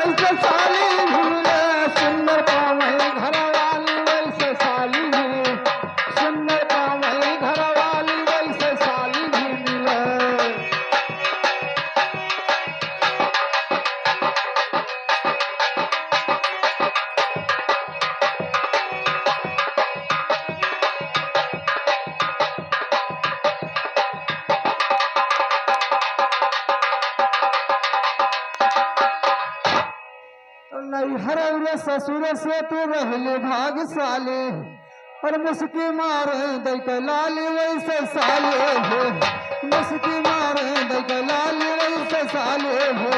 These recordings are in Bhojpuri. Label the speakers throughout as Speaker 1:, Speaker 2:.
Speaker 1: वैसे साली भी मिले सुंदर पावई घर वाली वैसे साली भी सुंदर पावई घर वाली वैसे साली भी मिले। नैहर और ससुर से तू रहले भाग्यशाली और मुस्की मारे दैक लाली वैसे साले हो मुस्की मारे दैक लाली वैसे साले हो।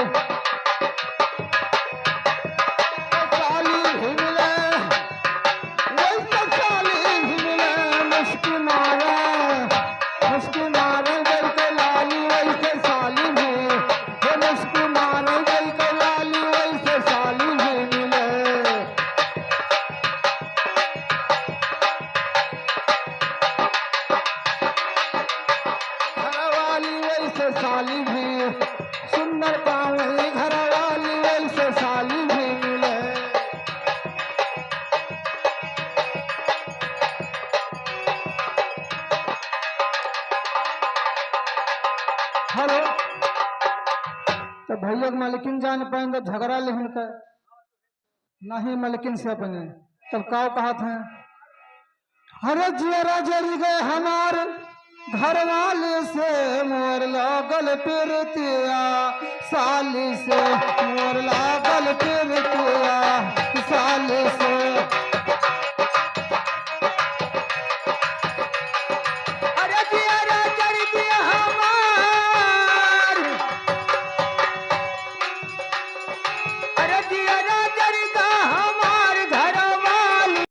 Speaker 1: साली भी मिले वैसे साली भी मिले मुस्की मारे दैक लाली वैसे साली भी मुस्की मारे दैक लाली वैसे साली भी मिले। घरवाली वैसे साली भी सुंदर पावई घरवाली वैसे साली भी मिले। हेलो तो भैया के मालिकिन जान पाएंगे झगड़ा लिखन का नहीं मालिकिन से अपने तब काव कहा था हरे जियरा जरी गए हमारे घर वाले से मोर लागल पेरतिया साली से मोर